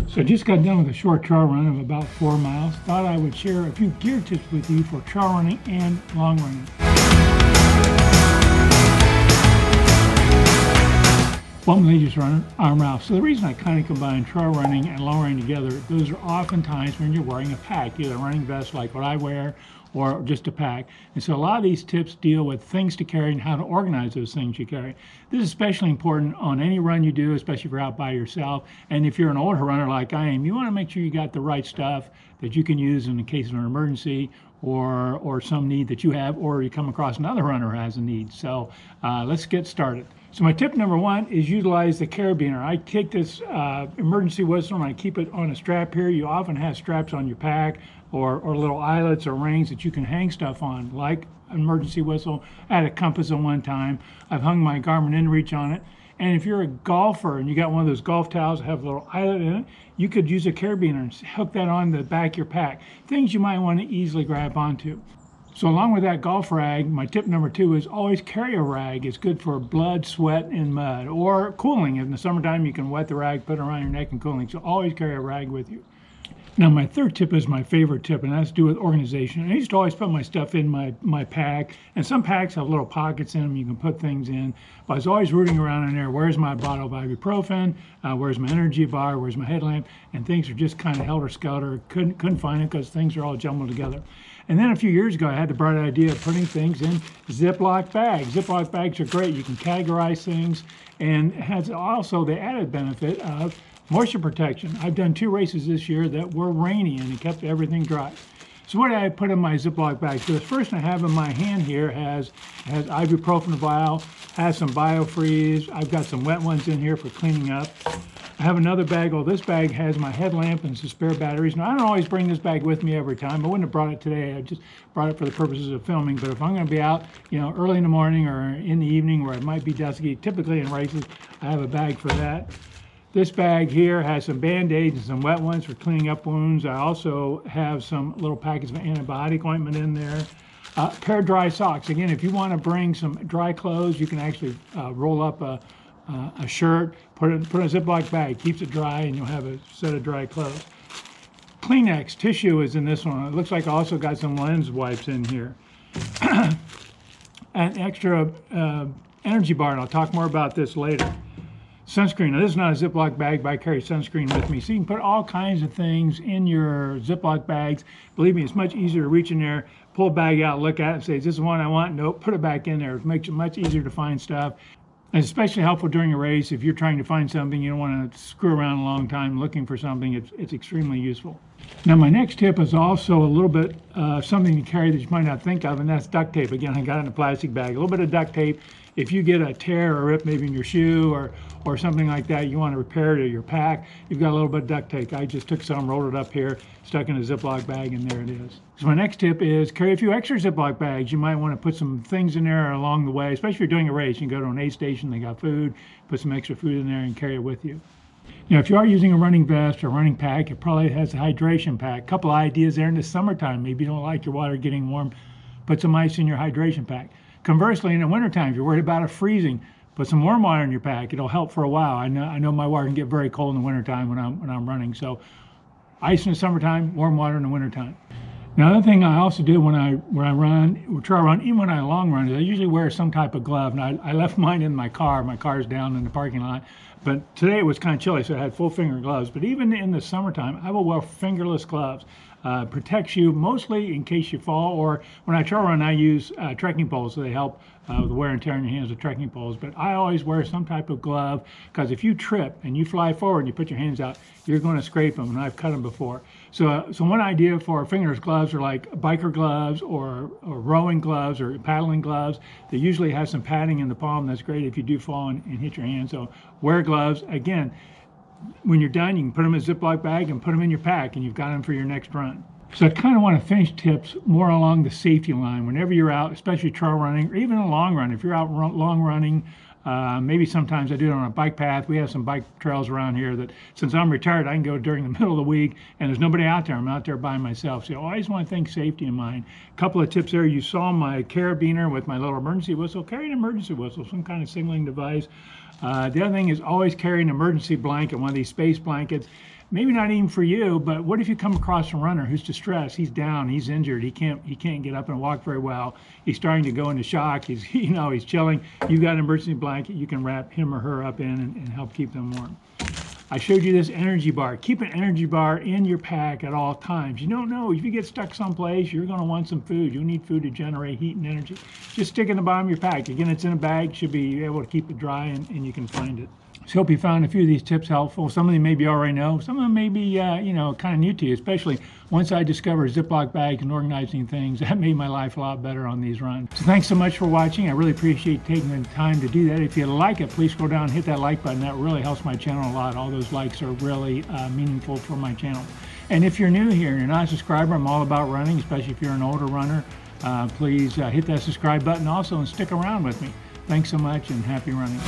So I just got done with a short trail run of about 4 miles. Thought I would share a few gear tips with you for trail running and long running. Welcome to Ageless Runner. I'm Ralph. So the reason I kind of combine trail running and long running together, those are often times when you're wearing a pack, either a running vest like what I wear or just a pack. And so a lot of these tips deal with things to carry and how to organize those things you carry. This is especially important on any run you do, especially if you're out by yourself. And if you're an older runner like I am, you want to make sure you got the right stuff that you can use in the case of an emergency or some need that you have, or you come across another runner who has a need. So let's get started. So my tip number one is utilize the carabiner. I take this emergency whistle and I keep it on a strap here. You often have straps on your pack or little eyelets or rings that you can hang stuff on, like an emergency whistle. I had a compass at one time. I've hung my Garmin inReach on it. And if you're a golfer and you got one of those golf towels that have a little eyelet in it, you could use a carabiner and hook that on the back of your pack. Things you might want to easily grab onto. So along with that golf rag, my tip number two is always carry a rag. It's good for blood, sweat, and mud, or cooling. In the summertime, you can wet the rag, put it around your neck and cooling. So always carry a rag with you. Now my third tip is my favorite tip, and that's to do with organization. I used to always put my stuff in my pack, and some packs have little pockets in them you can put things in. But I was always rooting around in there. Where's my bottle of ibuprofen? Where's my energy bar? Where's my headlamp? And things are just kind of helter-skelter. Couldn't find it because things are all jumbled together. And then a few years ago, I had the bright idea of putting things in Ziplock bags. Ziplock bags are great. You can categorize things, and it has also the added benefit of moisture protection. I've done 2 races this year that were rainy, and it kept everything dry. So what did I put in my Ziplock bag? So the first I have in my hand here has ibuprofen vial, has some biofreeze. I've got some wet ones in here for cleaning up. I have another bag. Well, this bag has my headlamp and some spare batteries. Now, I don't always bring this bag with me every time. I wouldn't have brought it today. I just brought it for the purposes of filming. But if I'm going to be out, early in the morning or in the evening where it might be dusky, typically in races, I have a bag for that. This bag here has some Band-Aids and some wet ones for cleaning up wounds. I also have some little packets of antibiotic ointment in there. A pair of dry socks. Again, if you want to bring some dry clothes, you can actually roll up a shirt, put it in a Ziploc bag, keeps it dry, and you'll have a set of dry clothes. Kleenex tissue is in this one. It looks like I also got some lens wipes in here. An extra energy bar, and I'll talk more about this later. Sunscreen. Now, this is not a Ziploc bag, but I carry sunscreen with me. So you can put all kinds of things in your Ziploc bags. Believe me, it's much easier to reach in there, pull a bag out, look at it, and say, is this the one I want? Nope, put it back in there. It makes it much easier to find stuff. And it's especially helpful during a race. If you're trying to find something, you don't want to screw around a long time looking for something. It's extremely useful. Now, my next tip is also a little bit something to carry that you might not think of, and that's duct tape. Again, I got it in a plastic bag. A little bit of duct tape. If you get a tear or rip maybe in your shoe or something like that, you want to repair it or your pack, you've got a little bit of duct tape. I just took some, rolled it up here, stuck in a Ziploc bag, and there it is. So my next tip is carry a few extra Ziploc bags. You might want to put some things in there along the way, especially if you're doing a race. You can go to an aid station, they got food, put some extra food in there and carry it with you. Now, if you are using a running vest or running pack, it probably has a hydration pack. A couple ideas there in the summertime. Maybe you don't like your water getting warm, put some ice in your hydration pack. Conversely, in the wintertime, if you're worried about it freezing, put some warm water in your pack. It'll help for a while. I know my water can get very cold in the wintertime when I'm running. So ice in the summertime, warm water in the wintertime. Now, another thing I also do when I run, trail run, even when I long run, is I usually wear some type of glove. And I left mine in my car. My car's down in the parking lot. But today it was kind of chilly, so I had full finger gloves. But even in the summertime, I will wear fingerless gloves. Protects you mostly in case you fall, or when I trail run, I use trekking poles, so they help with the wear and tear in your hands with trekking poles. But I always wear some type of glove, because if you trip and you fly forward and you put your hands out, you're going to scrape them, and I've cut them before. So one idea for fingerless gloves are like biker gloves or rowing gloves or paddling gloves. They usually have some padding in the palm. That's great if you do fall and hit your hand. So wear gloves. Again, when you're done, you can put them in a Ziploc bag and put them in your pack, and you've got them for your next run. So I kind of want to finish tips more along the safety line. Whenever you're out, especially trail running, or even a long run, if you're out long running, maybe sometimes I do it on a bike path. We have some bike trails around here that, since I'm retired, I can go during the middle of the week, and there's nobody out there. I'm out there by myself. So I always want to think safety in mind. A couple of tips there. You saw my carabiner with my little emergency whistle. Carry an emergency whistle, some kind of signaling device. The other thing is always carry an emergency blanket, one of these space blankets. maybe not even for you, but what if you come across a runner who's distressed, he's down, he's injured, he can't get up and walk very well, he's starting to go into shock, he's he's chilling. You've got an emergency blanket you can wrap him or her up in and help keep them warm. I showed you this energy bar. Keep an energy bar in your pack at all times. You don't know, if you get stuck someplace, you're going to want some food. You'll need food to generate heat and energy. Just stick it in the bottom of your pack. Again, it's in a bag, should be able to keep it dry, and you can find it. So hope you found a few of these tips helpful. Some of them maybe you already know. Some of them may be, kind of new to you, especially once I discovered Ziplock bags and organizing things. That made my life a lot better on these runs. So thanks so much for watching. I really appreciate taking the time to do that. If you like it, please scroll down and hit that like button. That really helps my channel a lot. All those likes are really meaningful for my channel. And if you're new here and you're not a subscriber, I'm all about running, especially if you're an older runner. Please hit that subscribe button also and stick around with me. Thanks so much and happy running.